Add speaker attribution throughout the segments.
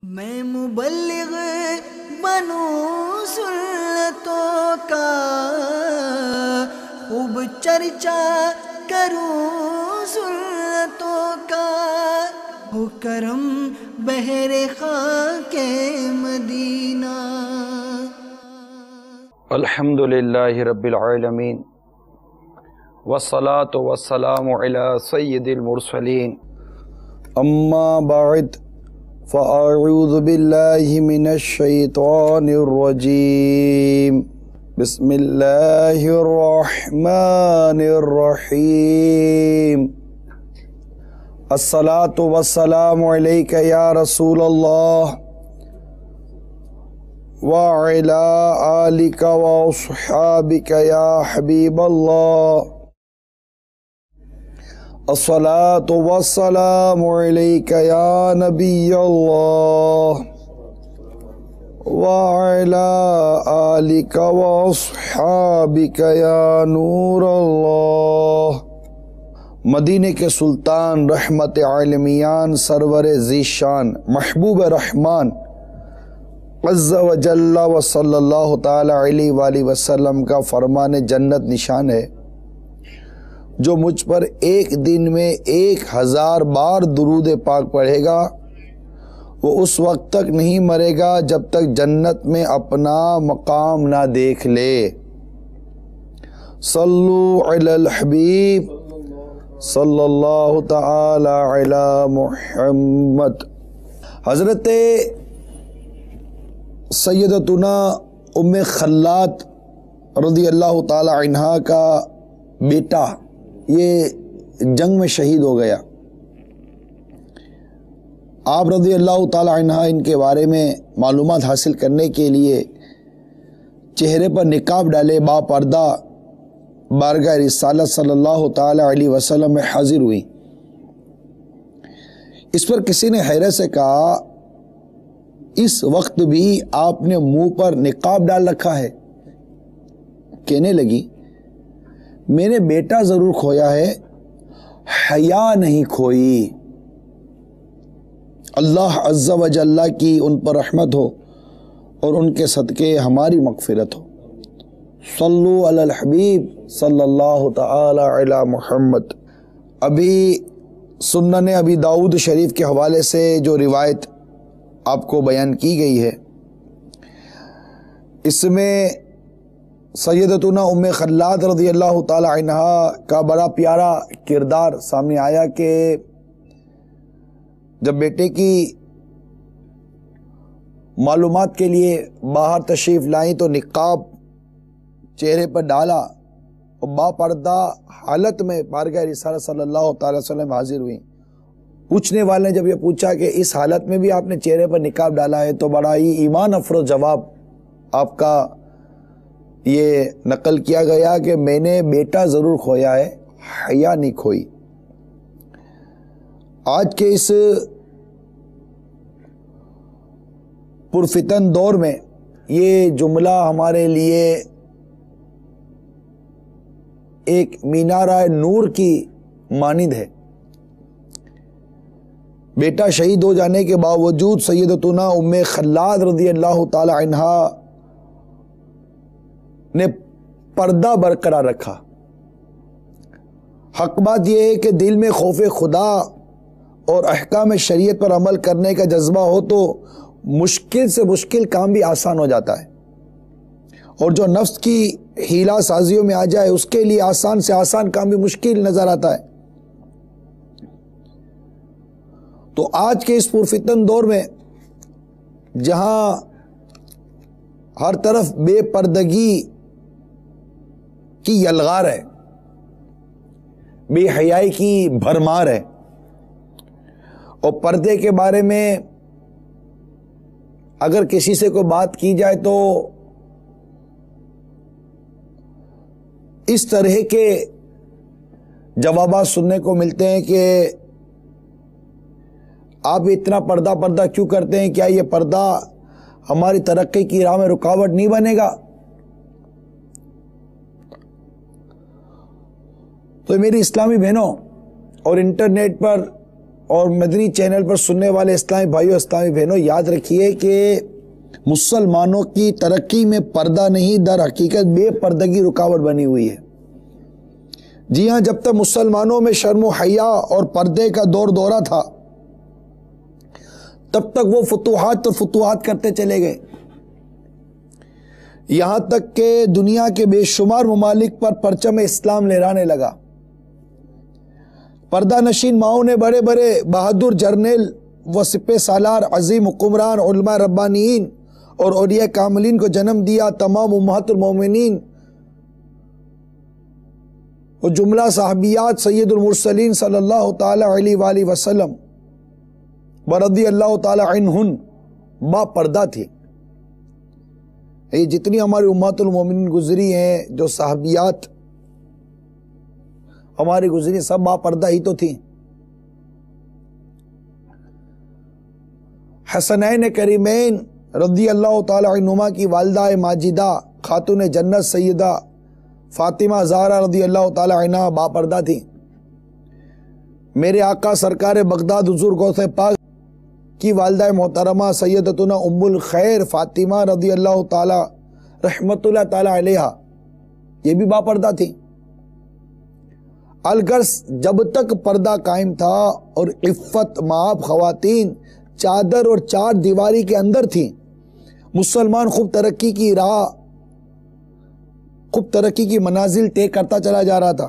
Speaker 1: میں مبلغ بنوں سنتوں کا، خوب چرچا کروں سنتوں کا، ہو کرم بحر خاک مدینہ۔
Speaker 2: الحمدللہ رب العالمین والصلاة والسلام علی سید المرسلین، اما بعد فاعوذ باللہ من الشیطان الرجیم، بسم اللہ الرحمن الرحیم۔ الصلاة والسلام علیک یا رسول اللہ وعلی آلک واصحابک یا حبیب اللہ۔ الصلاة والسلام علیک یا نبی اللہ وعلی آلک واصحابک یا نور اللہ۔ مدینے کے سلطان رحمت عالمیان سرور ذیشان محبوب رحمان عز و جل و صلی اللہ تعالی علیہ وآلہ وسلم کا فرمان جنت نشان ہے، جو مجھ پر ایک دن میں 1000 بار درود پاک پڑھے گا وہ اس وقت تک نہیں مرے گا جب تک جنت میں اپنا مقام نہ دیکھ لے۔ صلو علی الحبیب صلی اللہ تعالی علی محمد۔ حضرت سیدتنا ام خلات رضی اللہ تعالی عنہا کا بیٹا یہ جنگ میں شہید ہو گیا۔ آپ رضی اللہ تعالی عنہ ان کے بارے میں معلومات حاصل کرنے کے لیے چہرے پر نقاب ڈالے با پردہ بارگاہ رسالت صلی اللہ تعالی علیہ وسلم میں حاضر ہوئی۔ اس پر کسی نے حیرت سے کہا، اس وقت بھی آپ نے منہ پر نقاب ڈال رکھا ہے؟ کہنے لگی، میں نے بیٹا ضرور کھویا ہے، حیا نہیں کھوئی۔ اللہ عز و جل کی ان پر رحمت ہو اور ان کے صدقے ہماری مغفرت ہو۔ صلو علی الحبیب صلی اللہ تعالی علی محمد۔ ابھی سنن ابی داؤد شریف کے حوالے سے جو روایت آپ کو بیان کی گئی ہے، اس میں سیدتنا ام خلات رضی اللہ تعالی عنہا کا بڑا پیارا کردار سامنے آیا کہ جب بیٹے کی معلومات کے لیے باہر تشریف لائیں تو نقاب چہرے پر ڈالا اور با پردہ حالت میں بارگاہ رسالت صلی اللہ تعالی وسلم حاضر ہوئی۔ پوچھنے والے نے جب یہ پوچھا کہ اس حالت میں بھی آپ نے چہرے پر نقاب ڈالا ہے، تو بڑا ہی ایمان افروز جواب آپ کا یہ نقل کیا گیا کہ میں نے بیٹا ضرور کھویا ہے، حیا نہیں کھوئی۔ آج کے اس پرفتن دور میں یہ جملہ ہمارے لیے ایک مینارہ نور کی مانند ہے۔ بیٹا شہید ہو جانے کے باوجود سیدتنا ام خلات رضی اللہ تعالی عنہا نے پردہ برقرار رکھا۔ حق بات یہ ہے کہ دل میں خوف خدا اور احکام شریعت پر عمل کرنے کا جذبہ ہو تو مشکل سے مشکل کام بھی آسان ہو جاتا ہے، اور جو نفس کی ہیلا سازیوں میں آ جائے اس کے لیے آسان سے آسان کام بھی مشکل نظر آتا ہے۔ تو آج کے اس پرفتن دور میں جہاں ہر طرف بے پردگی کی یلغار ہے، بے حیائی کی بھرمار ہے، اور پردے کے بارے میں اگر کسی سے کوئی بات کی جائے تو اس طرح کے جوابات سننے کو ملتے ہیں کہ آپ اتنا پردہ کیوں کرتے ہیں؟ کیا یہ پردہ ہماری ترقی کی راہ میں رکاوٹ نہیں بنے گا؟ تو میری اسلامی بہنوں اور انٹرنیٹ پر اور مدنی چینل پر سننے والے اسلامی بھائیوں اسلامی بہنوں، یاد رکھیے کہ مسلمانوں کی ترقی میں پردہ نہیں، در حقیقت بے پردگی رکاوٹ بنی ہوئی ہے۔ جی ہاں، جب تک مسلمانوں میں شرم و حیا اور پردے کا دور دورہ تھا تب تک وہ فتوحات اور فتوحات کرتے چلے گئے، یہاں تک کہ دنیا کے بے شمار ممالک پر پرچم اسلام لہرانے لگا۔ پردہ نشین ماؤں نے بڑے بڑے بہادر جرنیل و سپہ سالار، عظیم حکمران، علماء ربانیین اور اولیاء کاملین کو جنم دیا۔ تمام امہات المومنین اور جملہ صحابیات سید المرسلین صلی اللہ تعالی علیہ وآلہ وسلم ورضی اللہ تعالی عنہن با پردہ تھی۔ یہ جتنی ہماری امہات المومنین گزری ہیں، جو صحابیات ہماری گزری، سب با پردہ ہی تو تھیں۔ حسنین کریمین رضی اللہ تعالی عنہما کی والدہ ماجدہ خاتون جنت سیدہ فاطمہ زہرا رضی اللہ تعالی عنہا با پردہ تھیں۔ میرے آقا سرکار بغداد حضور غوث پاک کی والدہ محترمہ سیدتنا ام الخیر فاطمہ رضی اللہ تعالی رحمت اللہ تعالی علیہ، یہ بھی با پردہ تھی۔ الغرض جب تک پردہ قائم تھا اور عفت مآب خواتین چادر اور چار دیواری کے اندر تھیں، مسلمان خوب ترقی کی راہ، خوب ترقی کی منازل طے کرتا چلا جا رہا تھا،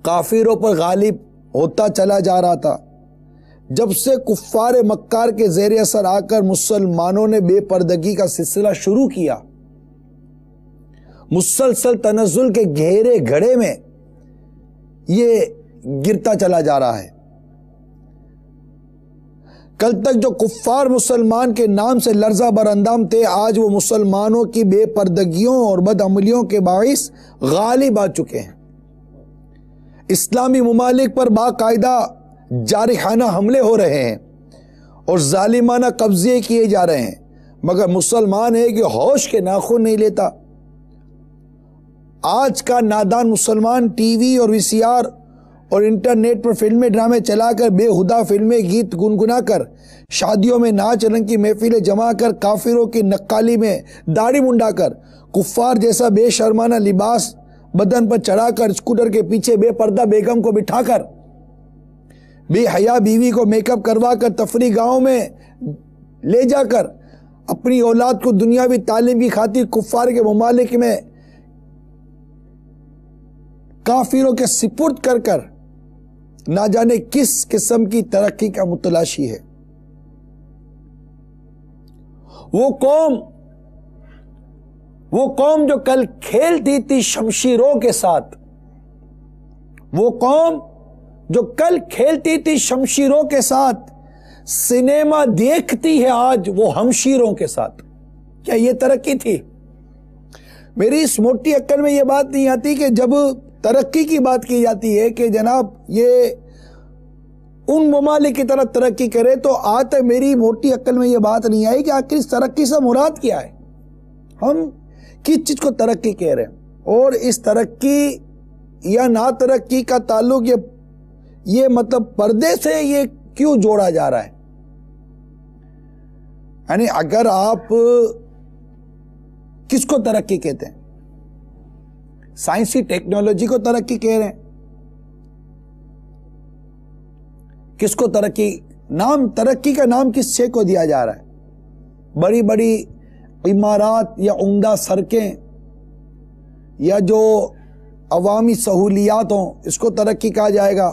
Speaker 2: کافروں پر غالب ہوتا چلا جا رہا تھا۔ جب سے کفار مکار کے زیر اثر آ کر مسلمانوں نے بے پردگی کا سلسلہ شروع کیا، مسلسل تنزل کے گہرے گھڑے میں یہ گرتا چلا جا رہا ہے۔ کل تک جو کفار مسلمان کے نام سے لرزہ براندام تھے، آج وہ مسلمانوں کی بے پردگیوں اور بدعملیوں کے باعث غالب آ چکے ہیں۔ اسلامی ممالک پر باقاعدہ جارحانہ حملے ہو رہے ہیں اور ظالمانہ قبضے کیے جا رہے ہیں، مگر مسلمان ہے کہ ہوش کے ناخن نہیں لیتا۔ آج کا نادان مسلمان ٹی وی اور وی سی آر اور انٹرنیٹ پر فلمیں ڈرامے چلا کر، بے ہدا فلمیں گیت گنگنا کر، شادیوں میں ناچ رنگ کی محفلیں جما کر، کافروں کی نقالی میں داڑھی منڈا کر، کفار جیسا بے شرمانہ لباس بدن پر چڑھا کر، اسکوٹر کے پیچھے بے پردہ بیگم کو بٹھا کر، بے حیا بیوی کو میک اپ کروا کر، تفریح گاہوں میں لے جا کر اپنی اولاد کو دنیاوی تعلیم کی خاطر کفار کے ممالک میں کافروں کے سپرد کر کر نہ جانے کس قسم کی ترقی کا متلاشی ہے۔ وہ قوم جو کل کھیلتی تھی شمشیروں کے ساتھ، وہ قوم جو کل کھیلتی تھی شمشیروں کے ساتھ، سنیما دیکھتی ہے آج وہ ہمشیروں کے ساتھ۔ کیا یہ ترقی تھی؟ میری اس موٹی عقل میں یہ بات نہیں آتی کہ جب ترقی کی بات کی جاتی ہے کہ جناب یہ ان ممالک کی طرح ترقی کرے، تو آج تک میری موٹی عقل میں یہ بات نہیں آئی کہ آخر اس ترقی سے مراد کیا ہے، ہم کس چیز کو ترقی کہہ رہے ہیں، اور اس ترقی یا نا ترقی کا تعلق یہ مطلب پردے سے یہ کیوں جوڑا جا رہا ہے؟ یعنی اگر آپ کس کو ترقی کہتے ہیں؟ سائنسی ٹیکنالوجی کو ترقی کہہ رہے ہیں؟ کس کو ترقی کا نام کس شے کو دیا جا رہا ہے؟ بڑی بڑی عمارات یا عمدہ سڑکیں یا جو عوامی سہولیات ہوں، اس کو ترقی کہا جائے گا؟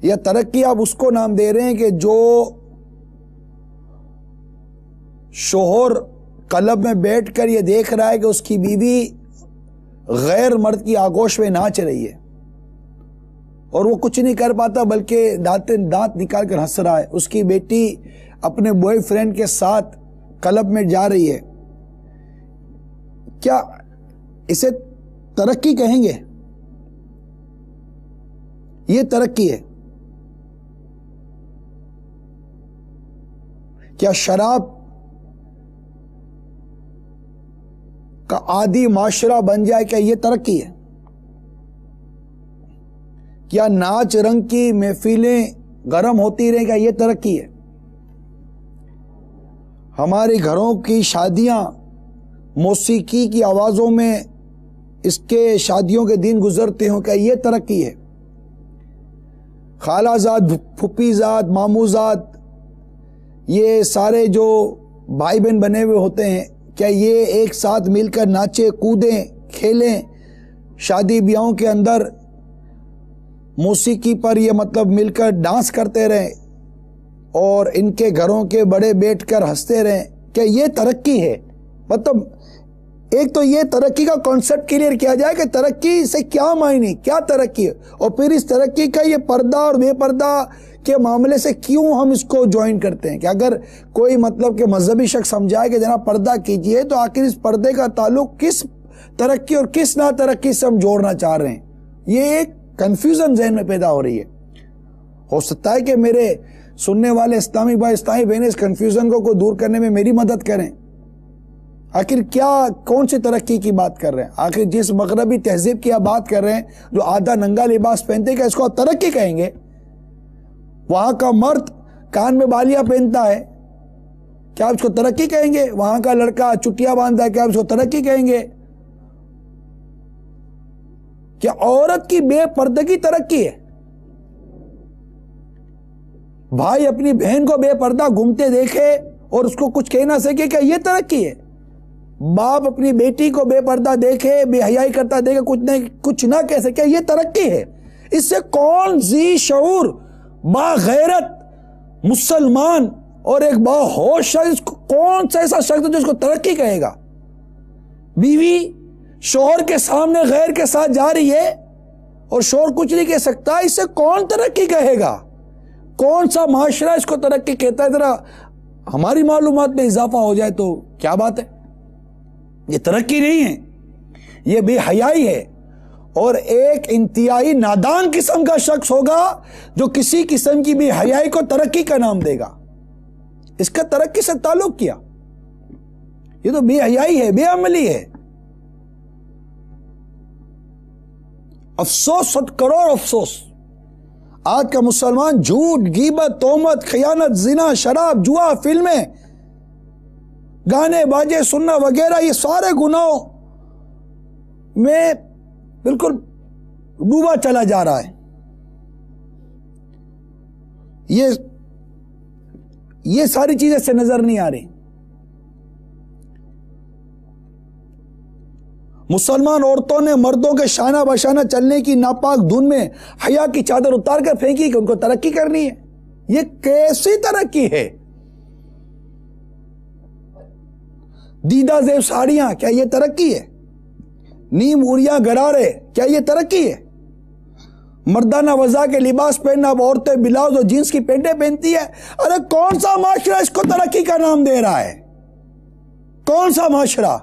Speaker 2: یا ترقی آپ اس کو نام دے رہے ہیں کہ جو شوہر کلب میں بیٹھ کر یہ دیکھ رہا ہے کہ اس کی بیوی غیر مرد کی آغوش میں ناچ رہی ہے اور وہ کچھ نہیں کر پاتا بلکہ دانت نکال کر ہنس رہا ہے، اس کی بیٹی اپنے بوائے فرینڈ کے ساتھ کلب میں جا رہی ہے، کیا اسے ترقی کہیں گے؟ یہ ترقی ہے؟ کیا شراب کا عادی معاشرہ بن جائے، کیا یہ ترقی ہے؟ کیا ناچ رنگ کی محفلیں گرم ہوتی رہیں، کیا یہ ترقی ہے؟ ہمارے گھروں کی شادیاں موسیقی کی آوازوں میں اس کے شادیوں کے دن گزرتے ہوں، کیا یہ ترقی ہے؟ خالہ زاد، پھپھی زاد، ماموں زاد، یہ سارے جو بھائی بہن بنے ہوئے ہوتے ہیں، کیا یہ ایک ساتھ مل کر ناچے کودیں کھیلیں، شادی بیاہوں کے اندر موسیقی پر یہ مطلب مل کر ڈانس کرتے رہیں اور ان کے گھروں کے بڑے بیٹھ کر ہنستے رہیں، کیا یہ ترقی ہے؟ مطلب ایک تو یہ ترقی کا کانسیپٹ کلیئر کیا جائے کہ ترقی سے کیا معنی، کیا ترقی ہے، اور پھر اس ترقی کا یہ پردہ اور بے پردہ کے معاملے سے کیوں ہم اس کو جوائن کرتے ہیں، کہ اگر کوئی مطلب کہ مذہبی شخص سمجھائے کہ جناب پردہ کیجئے، تو آخر اس پردے کا تعلق کس ترقی اور کس نا ترقی سے ہم جوڑنا چاہ رہے ہیں؟ یہ ایک کنفیوژن ذہن میں پیدا ہو رہی ہے۔ ہو سکتا ہے کہ میرے سننے والے اسلامی بھائی اسلامی بہنیں اس کنفیوژن کو دور کرنے میں میری مدد کریں۔ آخر کون سی ترقی کی بات کر رہے ہیں؟ آخر جس مغربی تہذیب کی آپ بات کر رہے ہیں، جو آدھا ننگا لباس پہنتے ہیں، کیا اس کو آپ ترقی کہیں گے؟ وہاں کا مرد کان میں بالیاں پہنتا ہے، کیا آپ اس کو ترقی کہیں گے؟ وہاں کا لڑکا چٹیاں باندھتا ہے، کیا آپ اس کو ترقی کہیں گے؟ کیا عورت کی بے پردگی ترقی ہے؟ بھائی اپنی بہن کو بے پردہ گھومتے دیکھے اور اس کو کچھ کہہ نہ سکے، کیا یہ ترقی ہے؟ باپ اپنی بیٹی کو بے پردہ دیکھے، بے حیائی کرتا دیکھے، کچھ نہ کہہ سکے، یہ ترقی ہے؟ اس سے کون ذی شعور باغیرت مسلمان اور ایک باہوش شخص، کون سا ایسا شخص جو اس کو ترقی کہے گا؟ بیوی شوہر کے سامنے غیر کے ساتھ جا رہی ہے اور شوہر کچھ نہیں کہہ سکتا، اس سے کون ترقی کہے گا؟ کون سا معاشرہ اس کو ترقی کہتا ہے؟ ذرا ہماری معلومات میں اضافہ ہو جائے تو کیا بات ہے؟ یہ ترقی نہیں ہے، یہ بے حیائی ہے، اور ایک انتہائی نادان قسم کا شخص ہوگا جو کسی قسم کی بے حیائی کو ترقی کا نام دے گا۔ اس کا ترقی سے تعلق کیا؟ یہ تو بے حیائی ہے، بے عملی ہے۔ افسوس، 100 کروڑ افسوس، آج کا مسلمان جھوٹ، غیبت، تہمت، خیانت، زنا، شراب، جوا، فلمیں، گانے باجے سننا وغیرہ، یہ سارے گناہوں میں بالکل ڈوبا چلا جا رہا ہے۔ یہ ساری چیزیں سے نظر نہیں آ رہی۔ مسلمان عورتوں نے مردوں کے شانہ بشانہ چلنے کی ناپاک دھن میں حیا کی چادر اتار کر پھینکی کہ ان کو ترقی کرنی ہے۔ یہ کیسی ترقی ہے؟ دیدہ زیب ساڑیاں، کیا یہ ترقی ہے؟ نیم اڑیاں گرارے، کیا یہ ترقی ہے؟ مردانہ وضع کے لباس پہننا، اب عورتیں بلاؤز اور جینس کی پینٹیں پہنتی ہے۔ ارے کون سا معاشرہ اس کو ترقی کا نام دے رہا ہے؟ کون سا معاشرہ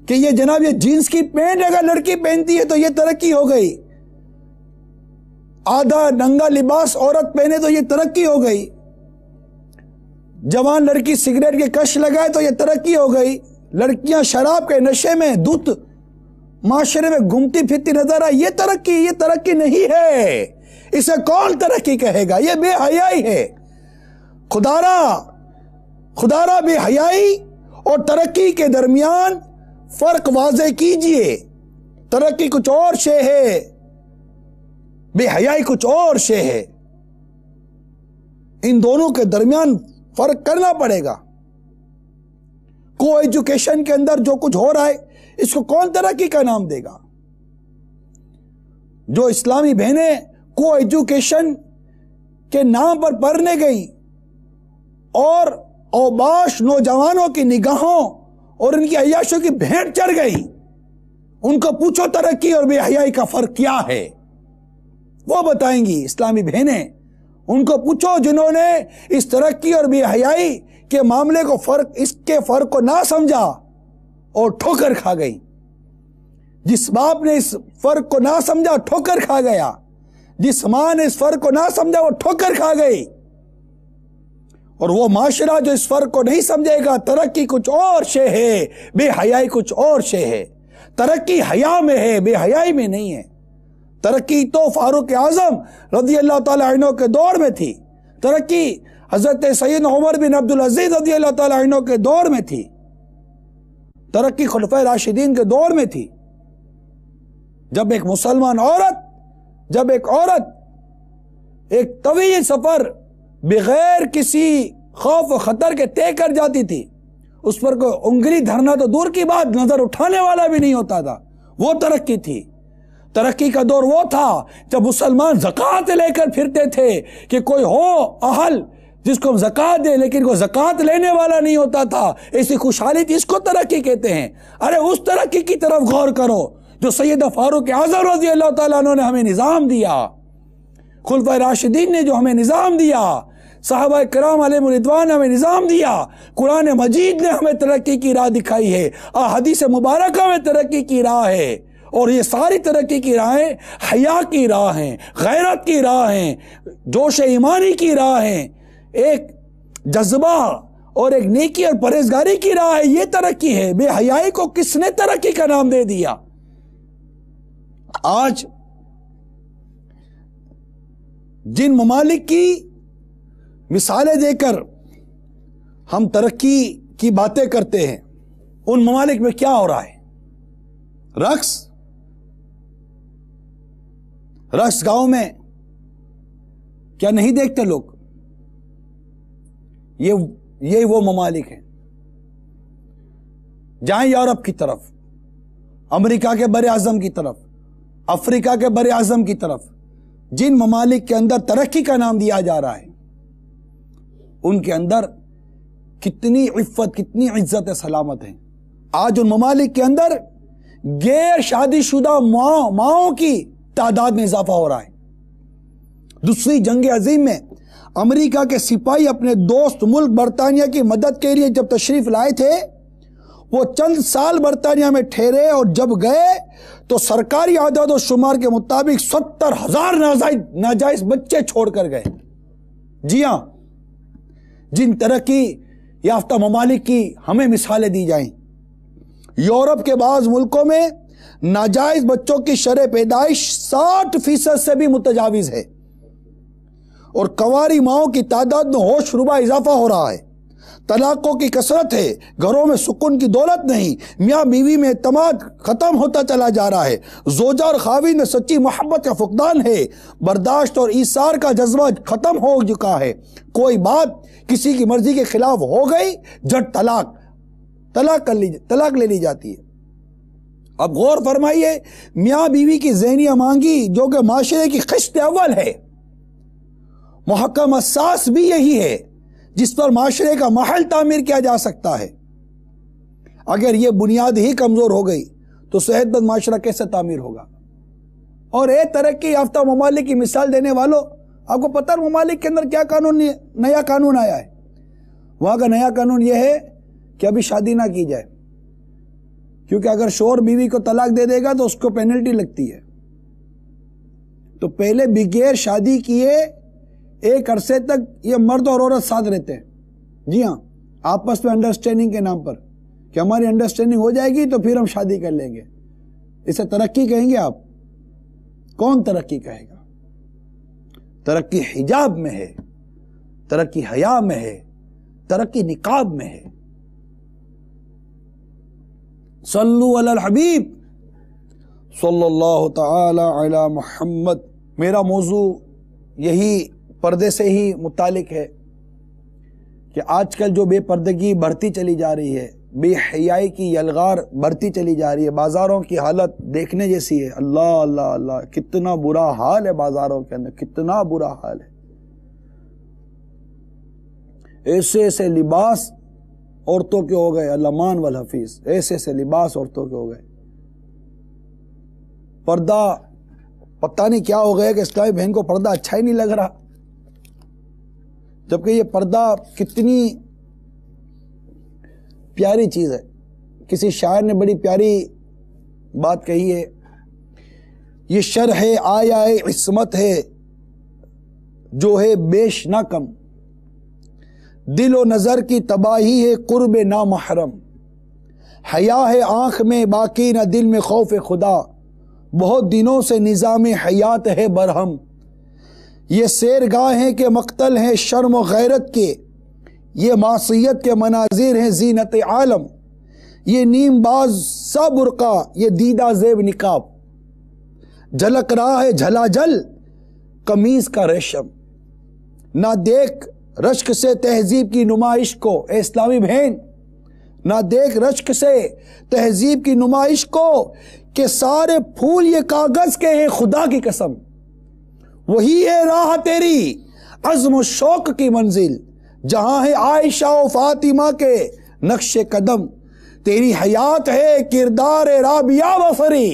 Speaker 2: کہ یہ جناب یہ جینس کی پینٹ اگر لڑکی پہنتی ہے تو یہ ترقی ہو گئی، آدھا ننگا لباس عورت پہنے تو یہ ترقی ہو گئی، جوان لڑکی سگریٹ کے کش لگائے تو یہ ترقی ہو گئی، لڑکیاں شراب کے نشے میں دھت معاشرے میں گھومتی پھرتی نظر آئے، یہ ترقی نہیں ہے۔ اسے کون ترقی کہے گا؟ یہ بے حیائی ہے۔ خدارا بے حیائی اور ترقی کے درمیان فرق واضح کیجئے۔ ترقی کچھ اور شے ہے، بے حیائی کچھ اور شے ہے۔ ان دونوں کے درمیان فرق کرنا پڑے گا۔ کو ایجوکیشن کے اندر جو کچھ ہو رہا ہے، اس کو کون ترقی کا نام دے گا؟ جو اسلامی بہنیں کو ایجوکیشن کے نام پر پڑھنے گئی اور اوباش نوجوانوں کی نگاہوں اور ان کی عیاشوں کی بھیٹ چڑھ گئی، ان کو پوچھو ترقی اور بے حیائی کا فرق کیا ہے، وہ بتائیں گی اسلامی بہنیں۔ ان کو پوچھو جنہوں نے اس ترقی اور بے حیائی کے معاملے کو اس کے فرق کو نہ سمجھا اور ٹھوکر کھا گئی۔ جس باپ نے اس فرق کو نہ سمجھا ٹھوکر کھا گیا، جس ماں نے اس فرق کو نہ سمجھا وہ ٹھوکر کھا گئی، اور وہ معاشرہ جو اس فرق کو نہیں سمجھے گا، ترقی کچھ اور شے ہے، بے حیائی کچھ اور شے ہے۔ ترقی حیا میں ہے، بے حیائی میں نہیں ہے۔ ترقی تو فاروق اعظم رضی اللہ تعالی عنہ کے دور میں تھی، ترقی حضرت سیدنا عمر بن عبدالعزیز رضی اللہ تعالی عنہ کے دور میں تھی، ترقی خلفائے راشدین کے دور میں تھی، جب ایک مسلمان عورت ایک طویل سفر بغیر کسی خوف و خطر کے طے کر جاتی تھی، اس پر کوئی انگلی دھرنا تو دور کی بات، نظر اٹھانے والا بھی نہیں ہوتا تھا، وہ ترقی تھی۔ ترقی کا دور وہ تھا جب مسلمان زکوٰۃ لے کر پھرتے تھے کہ کوئی ہو اہل جس کو ہم زکوٰۃ دیں، لیکن کوئی زکوٰۃ لینے والا نہیں ہوتا تھا، ایسی خوشحالی تھی، اس کو ترقی کہتے ہیں۔ ارے اس ترقی کی طرف غور کرو جو سیدنا فاروق اعظم رضی اللہ تعالیٰ عنہ نے ہمیں نظام دیا، خلفائے راشدین نے جو ہمیں نظام دیا، صحابہ کرام علیہم رضوان نے ہمیں نظام دیا، قرآن مجید نے ہمیں ترقی کی راہ دکھائی ہے، حدیث مبارکہ میں ترقی کی راہ ہے، اور یہ ساری ترقی کی راہیں حیا کی راہ ہیں، غیرت کی راہ ہیں، جوش ایمانی کی راہ ہیں، ایک جذبہ اور ایک نیکی اور پرہیزگاری کی راہ ہے، یہ ترقی ہے۔ بے حیائی کو کس نے ترقی کا نام دے دیا؟ آج جن ممالک کی مثالیں دے کر ہم ترقی کی باتیں کرتے ہیں، ان ممالک میں کیا ہو رہا ہے؟ رقص گاؤں میں کیا نہیں دیکھتے لوگ؟ یہ وہ ممالک ہیں، جائیں یورپ کی طرف، امریکہ کے بر اعظم کی طرف، افریقہ کے بر اعظم کی طرف، جن ممالک کے اندر ترقی کا نام دیا جا رہا ہے، ان کے اندر کتنی عفت، کتنی عزت سلامت ہے۔ آج ان ممالک کے اندر غیر شادی شدہ ماؤں کی تعداد میں اضافہ ہو رہا ہے۔ دوسری جنگ عظیم میں امریکہ کے سپاہی اپنے دوست ملک برطانیہ کی مدد کے لیے جب تشریف لائے تھے، وہ چند سال برطانیہ میں ٹھہرے، اور جب گئے تو سرکاری اعداد و شمار کے مطابق 70,000 ناجائز بچے چھوڑ کر گئے۔ جی ہاں، جن ترقی یافتہ ممالک کی ہمیں مثالیں دی جائیں، یورپ کے بعض ملکوں میں ناجائز بچوں کی شرح پیدائش 60% سے بھی متجاوز ہے، اور کنواری ماؤں کی تعداد میں ہوش ربا اضافہ ہو رہا ہے۔ طلاقوں کی کثرت ہے، گھروں میں سکون کی دولت نہیں، میاں بیوی میں اعتماد ختم ہوتا چلا جا رہا ہے، زوجہ اور خاوند میں سچی محبت کا فقدان ہے، برداشت اور ایثار کا جذبہ ختم ہو چکا ہے، کوئی بات کسی کی مرضی کے خلاف ہو گئی، جھٹ طلاق لے لی جاتی ہے۔ اب غور فرمائیے، میاں بیوی کی ذہنی امانگی جو کہ معاشرے کی خشت اول ہے، محکم اساس بھی یہی ہے جس پر معاشرے کا محل تعمیر کیا جا سکتا ہے۔ اگر یہ بنیاد ہی کمزور ہو گئی تو صحت مند معاشرہ کیسے تعمیر ہوگا؟ اور ترقی یافتہ ممالک کی مثال دینے والوں، آپ کو پتہ ہے ممالک کے اندر کیا نیا قانون آیا ہے؟ وہاں کا نیا قانون یہ ہے کہ ابھی شادی نہ کی جائے، کیونکہ اگر شوہر بیوی کو طلاق دے دے گا تو اس کو پینلٹی لگتی ہے۔ تو پہلے بغیر شادی کیے ایک عرصے تک یہ مرد اور عورت ساتھ رہتے ہیں، جی ہاں، آپس میں انڈرسٹینڈنگ کے نام پر کہ ہماری انڈرسٹینڈنگ ہو جائے گی تو پھر ہم شادی کر لیں گے۔ اسے ترقی کہیں گے آپ؟ کون ترقی کہے گا؟ ترقی حجاب میں ہے، ترقی حیا میں ہے، ترقی نقاب میں ہے۔ صلو علی الحبیب صلی اللہ تعالی علی محمد۔ میرا موضوع یہی پردے سے ہی متعلق ہے کہ آج کل جو بے پردگی بڑھتی چلی جا رہی ہے، بے حیائی کی یلغار بڑھتی چلی جا رہی ہے، بازاروں کی حالت دیکھنے جیسی ہے۔ اللہ اللہ اللہ، کتنا برا حال ہے بازاروں کے اندر، کتنا برا حال ہے۔ ایسے ایسے لباس عورتوں کے ہو گئے، الامان والحفیظ، ایسے ایسے لباس عورتوں کے ہو گئے۔ پردہ پتہ نہیں کیا ہو گیا کہ اسلامی بہن کو پردہ اچھا ہی نہیں لگ رہا، جبکہ یہ پردہ کتنی پیاری چیز ہے۔ کسی شاعر نے بڑی پیاری بات کہی ہے، یہ شرح آیا عصمت ہے جو ہے بیش نہ کم، دل و نظر کی تباہی ہے قرب نامحرم، حیا ہے آنکھ میں باقی نہ دل میں خوف خدا، بہت دنوں سے نظام حیات ہے برہم، یہ سیرگاہ ہیں کہ مقتل ہیں شرم و غیرت کے، یہ معصیت کے مناظر ہیں زینت عالم، یہ نیم باز سا برقع، یہ دیدہ زیب نقاب، جھلک رہا ہے جھلا جل قمیض کا ریشم۔ نہ دیکھ رشک سے تہذیب کی نمائش کو، اے اسلامی بہن نہ دیکھ رشک سے تہذیب کی نمائش کو، کہ سارے پھول یہ کاغذ کے ہیں خدا کی قسم۔ وہی ہے راہ تیری عزم و شوق کی منزل، جہاں ہے عائشہ و فاطمہ کے نقش قدم، تیری حیات ہے کردار رابعہ بصری،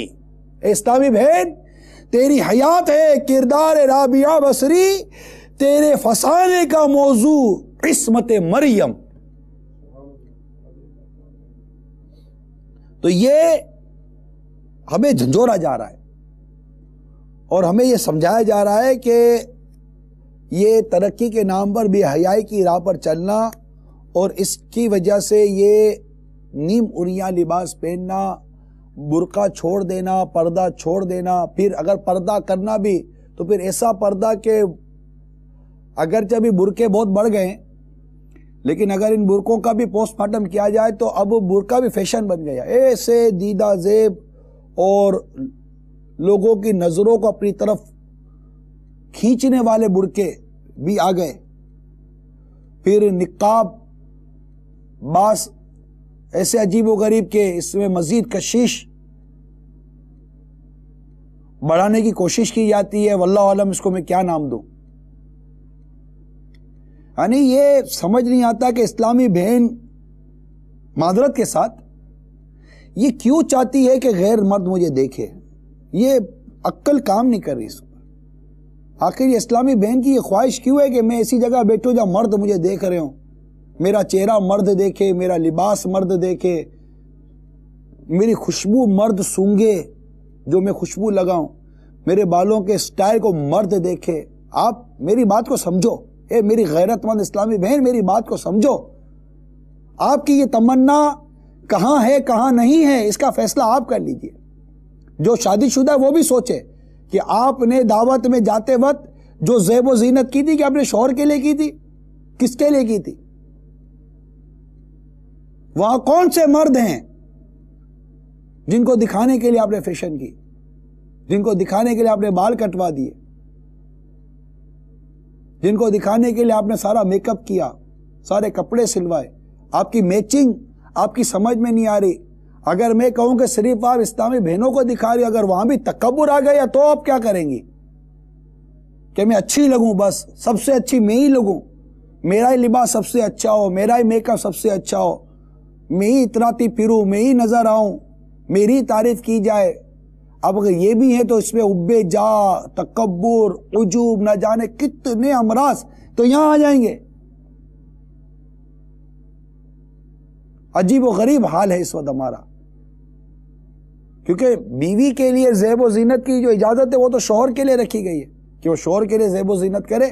Speaker 2: اے اسلامی بہن تیری حیات ہے کردار رابعہ بصری، تیرے فسانے کا موضوع عصمت مریم۔ تو یہ ہمیں جھنجھوڑا جا رہا ہے اور ہمیں یہ سمجھایا جا رہا ہے کہ یہ ترقی کے نام پر بے حیائی کی راہ پر چلنا، اور اس کی وجہ سے یہ نیم عریاں لباس پہننا، برقع چھوڑ دینا، پردہ چھوڑ دینا، پھر اگر پردہ کرنا بھی تو پھر ایسا پردہ کہ اگرچہ بھی برقعے بہت بڑھ گئے ہیں، لیکن اگر ان برقعوں کا بھی پوسٹ مارٹم کیا جائے تو اب برقع بھی فیشن بن گیا، ایسے دیدہ زیب اور لوگوں کی نظروں کو اپنی طرف کھینچنے والے برقعے بھی آ گئے۔ پھر نقاب باس ایسے عجیب و غریب کہ اس میں مزید کشش بڑھانے کی کوشش کی جاتی ہے، واللہ عالم اس کو میں کیا نام دوں۔ یعنی یہ سمجھ نہیں آتا کہ اسلامی بہن معذرت کے ساتھ یہ کیوں چاہتی ہے کہ غیر مرد مجھے دیکھے، یہ عقل کام نہیں کر رہی اس پر۔ آخر یہ اسلامی بہن کی یہ خواہش کیوں ہے کہ میں ایسی جگہ بیٹھوں جہاں مرد مجھے دیکھ رہے ہوں، میرا چہرہ مرد دیکھے، میرا لباس مرد دیکھے، میری خوشبو مرد سونگے جو میں خوشبو لگاؤں، میرے بالوں کے سٹائل کو مرد دیکھے۔ آپ میری بات کو سمجھو، اے میری غیرت مند اسلامی بہن میری بات کو سمجھو۔ آپ کی یہ تمنا کہاں ہے کہاں نہیں ہے اس کا فیصلہ آپ کر لیجئے۔ جو شادی شدہ ہے وہ بھی سوچے کہ آپ نے دعوت میں جاتے وقت جو زیب و زینت کی تھی کہ اپنے شوہر کے لیے کی تھی، کس کے لیے کی تھی؟ وہاں کون سے مرد ہیں جن کو دکھانے کے لیے آپ نے فیشن کی، جن کو دکھانے کے لیے آپ نے بال کٹوا دیے، جن کو دکھانے کے لیے آپ نے سارا میک اپ کیا، سارے کپڑے سلوائے؟ آپ کی میچنگ آپ کی سمجھ میں نہیں آ رہی۔ اگر میں کہوں کہ صرف آپ اسلامی بہنوں کو دکھا رہی، اگر وہاں بھی تکبر آ گیا تو آپ کیا کریں گی؟ کہ میں اچھی لگوں، بس سب سے اچھی میں ہی لگوں، میرا ہی لباس سب سے اچھا ہو، میرا ہی میک اپ سب سے اچھا ہو، میں ہی اتراتی پھروں، میں ہی نظر آؤں، میری تعریف کی جائے۔ اب اگر یہ بھی ہے تو اس میں عبے جا، تکبر، عجوب، نہ جانے کتنے امراض تو یہاں آ جائیں گے۔ عجیب و غریب حال ہے اس وقت ہمارا، کیونکہ بیوی کے لیے زیب و زینت کی جو اجازت ہے وہ تو شوہر کے لیے رکھی گئی ہے کہ وہ شوہر کے لیے زیب و زینت کرے۔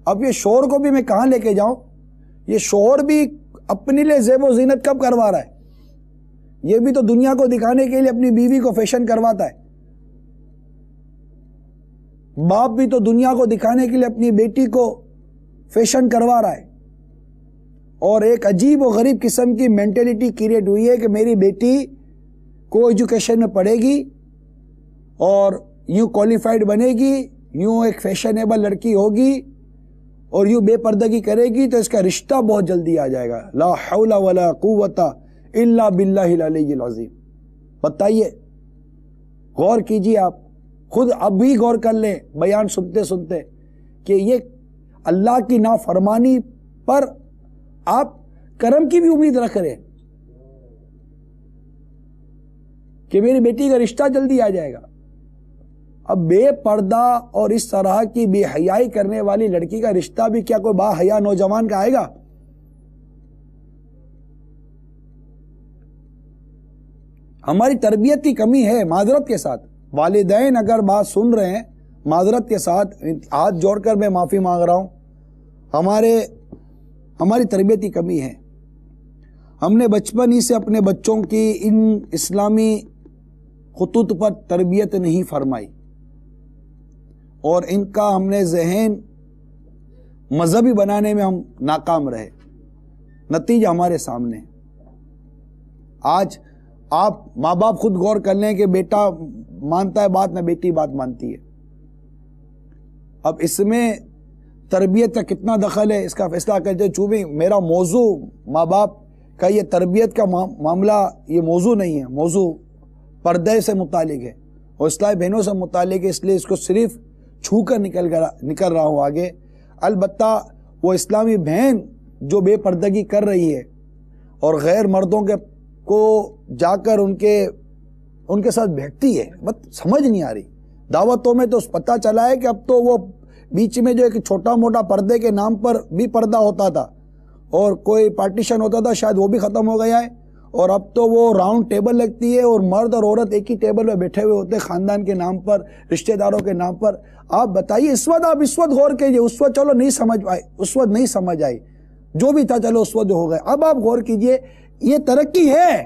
Speaker 2: اب یہ شوہر کو بھی میں کہاں لے کے جاؤں؟ یہ شوہر بھی اپنے لیے زیب و زینت کب کروا رہا ہے؟ یہ بھی تو دنیا کو دکھانے کے لیے اپنی بیوی کو فیشن کرواتا ہے۔ باپ بھی تو دنیا کو دکھانے کے لیے اپنی بیٹی کو فیشن کروا رہا ہے، اور ایک عجیب و غریب قسم کی مینٹلٹی کریٹ ہوئی ہے کہ میری بیٹی کو ایجوکیشن میں پڑھے گی اور یوں کوالیفائڈ بنے گی، یوں ایک فیشنیبل لڑکی ہوگی اور یوں بے پردگی کرے گی تو اس کا رشتہ بہت جلدی آ جائے گا۔ لا حول ولا قوت الا باللہ العلی العظیم۔ بتائیے، غور کیجیے، آپ خود اب بھی غور کر لیں بیان سنتے سنتے کہ یہ اللہ کی نافرمانی پر آپ کرم کی بھی امید رکھ رہے ہیں کہ میری بیٹی کا رشتہ جلدی آ جائے گا۔ اب بے پردہ اور اس طرح کی بے حیائی کرنے والی لڑکی کا رشتہ بھی کیا کوئی با حیا نوجوان کا آئے گا؟ ہماری تربیت کی کمی ہے، معذرت کے ساتھ۔ والدین اگر بات سن رہے ہیں، معذرت کے ساتھ ہاتھ جوڑ کر میں معافی مانگ رہا ہوں، ہماری تربیت کی کمی ہے۔ ہم نے بچپن ہی سے اپنے بچوں کی ان اسلامی خطوط پر تربیت نہیں فرمائی اور ان کا ہم نے ذہن مذہبی بنانے میں ہم ناکام رہے. نتیجہ ہمارے سامنے. آج آپ ماں باپ خود غور کر لیں کہ بیٹا مانتا ہے بات نہ بیٹی بات مانتی ہے. اب اس میں تربیت کا کتنا دخل ہے اس کا فیصلہ کرتے. چونکہ میرا موضوع ماں باپ کا یہ تربیت کا معاملہ یہ موضوع نہیں ہے، موضوع پردے سے متعلق ہے اور اصلاح بہنوں سے متعلق ہے، اس لیے اس کو صرف چھو کر نکل رہا ہوں آگے. البتہ وہ اسلامی بہن جو بے پردگی کر رہی ہے اور غیر مردوں کو جا کر ان کے ساتھ بھیگتی ہے، سمجھ نہیں آ رہی. دعوتوں میں تو پتہ چلا ہے کہ اب تو وہ بیچ میں جو ایک چھوٹا موٹا پردے کے نام پر بھی پردہ ہوتا تھا اور کوئی پارٹیشن ہوتا تھا، شاید وہ بھی ختم ہو گیا ہے اور اب تو وہ راؤنڈ ٹیبل لگتی ہے اور مرد اور عورت ایک ہی ٹیبل پہ بیٹھے ہوئے ہوتے خاندان کے نام پر، رشتہ داروں کے نام پر. آپ بتائیے اس وقت غور کیجئے. اس وقت چلو نہیں سمجھ آئی جو بھی تھا، چلو اس وقت جو ہو گئے. اب آپ غور کیجئے، یہ ترقی ہے،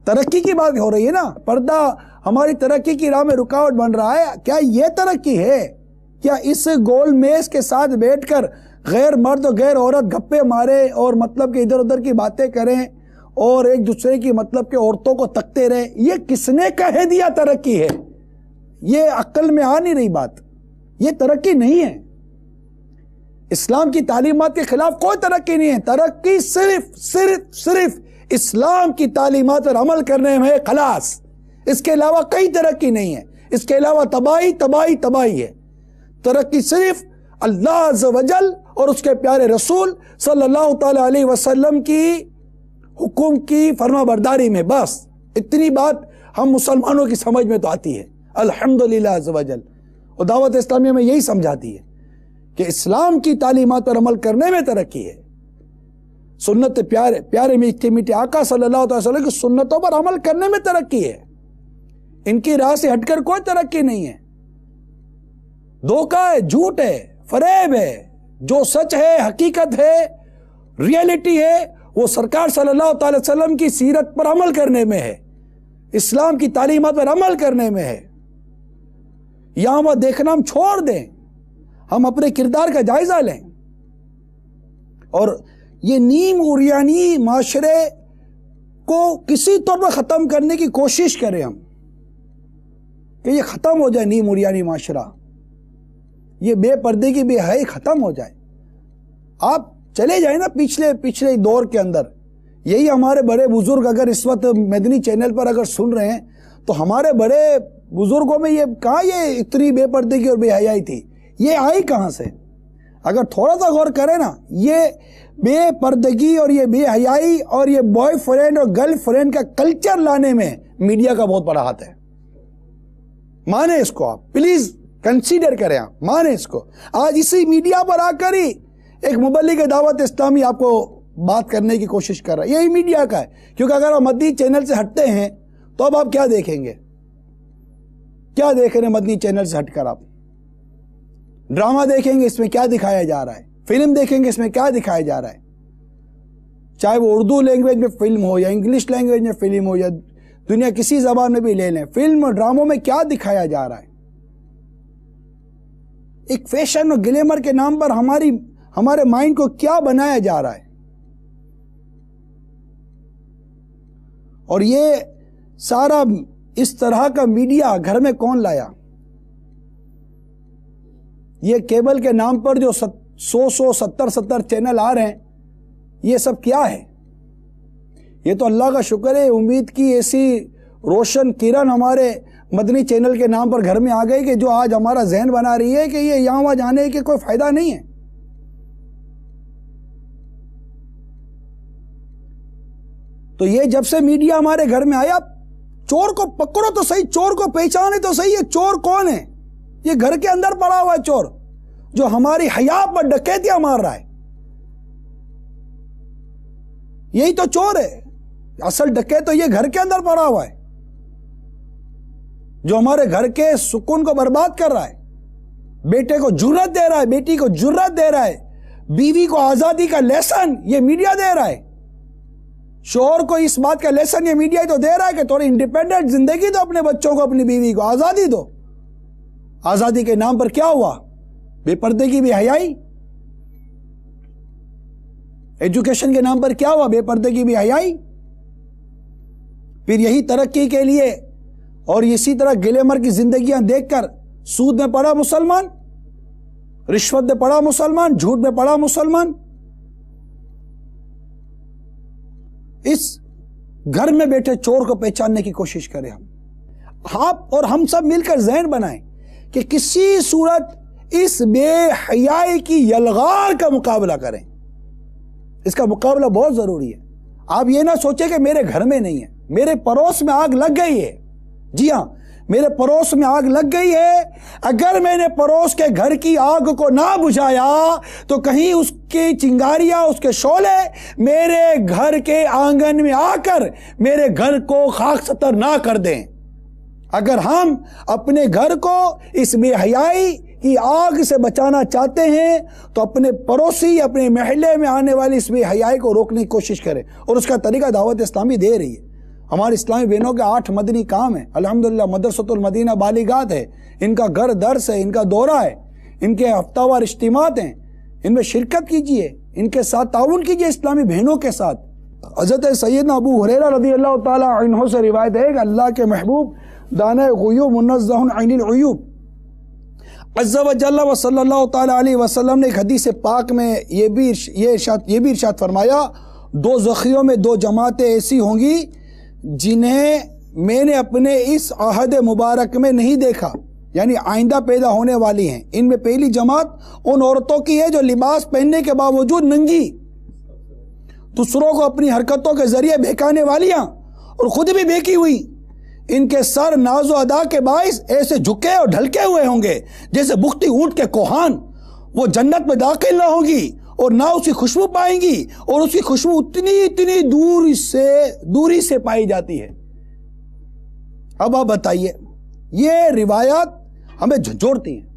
Speaker 2: ترقی کی بات ہو رہی ہے نا. پردہ ہماری ترقی کی راہ میں رکاوٹ بن رہا ہے. کیا یہ ترقی ہے؟ کیا اس گول میز کے ساتھ بیٹھ کر غیر مرد اور غیر عورت گپے مارے اور مطلب کہ ادھر ادھر کی باتیں کریں اور ایک دوسرے کی مطلب کہ عورتوں کو تکتے رہے؟ یہ کس نے کہہ دیا ترقی ہے؟ یہ عقل میں آ نہیں رہی بات. یہ ترقی نہیں ہے. اسلام کی تعلیمات کے خلاف کوئی ترقی نہیں ہے. ترقی صرف اسلام کی تعلیمات پر عمل کرنے میں خلاص. اس کے علاوہ کئی ترقی نہیں ہے. اس کے علاوہ تباہی ہے. ترقی صرف اللہ عز و جل اور اس کے پیارے رسول صلی اللہ تعالی علیہ وسلم کی حکم کی فرما برداری میں. بس اتنی بات ہم مسلمانوں کی سمجھ میں تو آتی ہے الحمدللہ عز و جل. اور دعوت اسلامیہ میں یہی سمجھاتی ہے کہ اسلام کی تعلیمات پر عمل کرنے میں ترقی ہے. سنت پیارے میٹھے آقا صلی اللہ علیہ وسلم کی سنتوں پر عمل کرنے میں ترقی ہے. ان کی راہ سے ہٹ کر کوئی ترقی نہیں ہے. دھوکہ ہے، جھوٹ ہے، فریب ہے. جو سچ ہے، حقیقت ہے، ریئلٹی ہے، وہ سرکار صلی اللہ تعالی وسلم کی سیرت پر عمل کرنے میں ہے، اسلام کی تعلیمات پر عمل کرنے میں ہے. یہاں وہ دیکھنا ہم چھوڑ دیں، ہم اپنے کردار کا جائزہ لیں اور یہ نیم عریانی معاشرے کو کسی طور پر ختم کرنے کی کوشش کریں ہم کہ یہ ختم ہو جائے. نیم عریانی معاشرہ، یہ بے پردے کی بے حیائی ختم ہو جائے. آپ چلے جائیں نا پچھلے دور کے اندر. یہی ہمارے بڑے بزرگ اگر اس وقت مدنی چینل پر اگر سن رہے ہیں تو ہمارے بڑے بزرگوں میں یہ اتنی بے پردے کی اور بے حیائی تھی، یہ آئی کہاں سے؟ اگر تھوڑا سا غور کریں نا، یہ بے پردگی اور یہ بے حیائی اور یہ بوائے فرینڈ اور گرل فرینڈ کا کلچر لانے میں میڈیا کا بہت بڑا ہاتھ ہے. مانے اس کو، آپ پلیز کنسیڈر کریں، آپ مانے اس کو. آج اسی میڈیا پر آ کر ہی ایک مبلغ دعوت اسلامی آپ کو بات کرنے کی کوشش کر رہا ہے. یہی میڈیا کا ہے. کیونکہ اگر آپ مدنی چینل سے ہٹتے ہیں تو اب آپ کیا دیکھیں گے؟ کیا دیکھ رہے ہیں مدنی چینل سے ہٹ کر؟ آپ ڈرامہ دیکھیں گے، اس میں کیا دکھایا جا رہا ہے. فلم دیکھیں گے، اس میں کیا دکھایا جا رہا ہے. چاہے وہ اردو لینگویج میں فلم ہو یا انگلش لینگویج میں فلم ہو یا دنیا کسی زبان میں بھی لے لیں، فلم اور ڈراموں میں کیا دکھایا جا رہا ہے؟ ایک فیشن اور گلیمر کے نام پر ہمارے مائنڈ کو کیا بنایا جا رہا ہے. اور یہ سارا اس طرح کا میڈیا گھر میں کون لایا؟ یہ کیبل کے نام پر جو 170 چینل آ رہے ہیں، یہ سب کیا ہے؟ یہ تو اللہ کا شکر ہے، امید کی ایسی روشن کرن ہمارے مدنی چینل کے نام پر گھر میں آ گئی کہ جو آج ہمارا ذہن بنا رہی ہے کہ یہ یہاں وہاں جانے کے کوئی فائدہ نہیں ہے. تو یہ جب سے میڈیا ہمارے گھر میں آیا، چور کو پکڑو تو صحیح، چور کو پہچانے تو صحیح. یہ چور کون ہے؟ یہ گھر کے اندر پڑا ہوا ہے چور جو ہماری حیا پر ڈکیتیاں مار رہا ہے. یہی تو چور ہے. اصل ڈکیت تو یہ گھر کے اندر پڑا ہوا ہے جو ہمارے گھر کے سکون کو برباد کر رہا ہے. بیٹے کو جرت دے رہا ہے، بیٹی کو جرت دے رہا ہے، بیوی کو آزادی کا لیسن یہ میڈیا دے رہا ہے.
Speaker 3: شوہر کو اس بات کا لیسن یہ میڈیا ہی تو دے رہا ہے کہ تھوڑی انڈیپینڈنٹ زندگی دو اپنے بچوں کو، اپنی بیوی کو آزادی دو. آزادی کے نام پر کیا ہوا؟ بے پردگی، بے حیائی. ایجوکیشن کے نام پر کیا ہوا؟ بے پردگی، بے حیائی. پھر یہی ترقی کے لیے اور اسی طرح گلیمر کی زندگیاں دیکھ کر سود میں پڑا مسلمان، رشوت میں پڑا مسلمان، جھوٹ میں پڑا مسلمان. اس گھر میں بیٹھے چور کو پہچاننے کی کوشش کریں. آپ اور ہم سب مل کر ذہن بنائیں کہ کسی صورت اس بے حیائی کی یلغار کا مقابلہ کریں. اس کا مقابلہ بہت ضروری ہے. آپ یہ نہ سوچیں کہ میرے گھر میں نہیں ہے، میرے پڑوس میں آگ لگ گئی ہے. جی ہاں، میرے پڑوس میں آگ لگ گئی ہے. اگر میں نے پڑوس کے گھر کی آگ کو نہ بجھایا تو کہیں اس کی چنگاریاں، اس کے شعلے میرے گھر کے آنگن میں آ کر میرے گھر کو خاک ستر نہ کر دیں. اگر ہم اپنے گھر کو اس بے حیائی کی آگ سے بچانا چاہتے ہیں تو اپنے پڑوسی، اپنے محلے میں آنے والی اس بے حیائی کو روکنے کی کوشش کریں. اور اس کا طریقہ دعوت اسلامی دے رہی ہے. ہماری اسلامی بہنوں کے 8 مدنی کام ہیں الحمدللہ. مدرسۃ المدینہ بالیغات ہے، ان کا گھر درس ہے، ان کا دورہ ہے، ان کے ہفتہ وار اجتماعات ہیں. ان میں شرکت کیجئے، ان کے ساتھ تعاون کیجئے اسلامی بہنوں کے ساتھ. حضرت سیدنا ابو ہریرہ رضی اللہ تعالی عنہ سے روایت ہے کہ اللہ کے محبوب دانہ غیوب منزہ عن العیوب عز و جل و صلی اللہ تعالی علیہ وسلم نے ایک حدیث پاک میں یہ بھی ارشاد فرمایا، 2 زخیوں میں 2 جماعتیں ایسی ہوں گی جنہیں میں نے اپنے اس عہد مبارک میں نہیں دیکھا، یعنی آئندہ پیدا ہونے والی ہیں. ان میں پہلی جماعت ان عورتوں کی ہے جو لباس پہننے کے باوجود ننگی، دوسروں کو اپنی حرکتوں کے ذریعے بہکانے والیاں اور خود بھی بہکی ہوئی. ان کے سر ناز و ادا کے باعث ایسے جھکے اور ڈھلکے ہوئے ہوں گے جیسے بختی اونٹ کے کوہان. وہ جنت میں داخل نہ ہوں گی اور نہ اس کی خوشبو پائیں گی، اور اس کی خوشبو اتنی دوری سے پائی جاتی ہے. اب آپ بتائیے، یہ روایات ہمیں جھنجھوڑتی ہیں.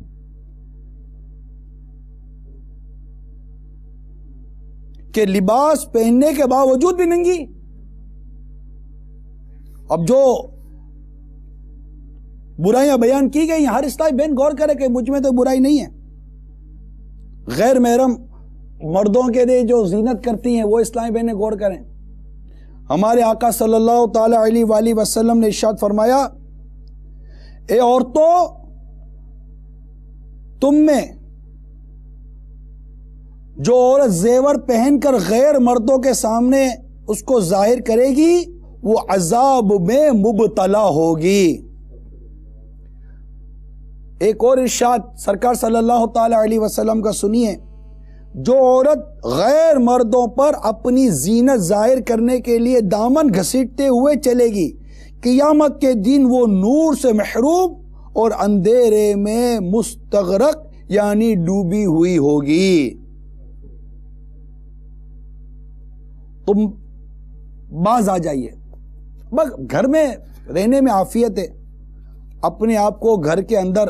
Speaker 3: کہ لباس پہننے کے باوجود بھی ننگی. اب جو برائیاں بیان کی گئی ہیں، ہر اسلامی بہن غور کرے کہ مجھ میں تو برائی نہیں ہے. غیر محرم مردوں کے لیے جو زینت کرتی ہیں وہ اسلامی بہنیں غور کریں. ہمارے آقا صلی اللہ تعالی علیہ وآلہ وسلم نے ارشاد فرمایا، اے عورتوں، تم میں جو عورت زیور پہن کر غیر مردوں کے سامنے اس کو ظاہر کرے گی وہ عذاب میں مبتلا ہوگی. ایک اور ارشاد سرکار صلی اللہ تعالی علیہ وسلم کا سنیے، جو عورت غیر مردوں پر اپنی زینت ظاہر کرنے کے لیے دامن گھسیٹتے ہوئے چلے گی، قیامت کے دن وہ نور سے محروم اور اندھیرے میں مستغرق یعنی ڈوبی ہوئی ہوگی. تم باز آ جائیے. بس گھر میں رہنے میں عافیت ہے. اپنے آپ کو گھر کے اندر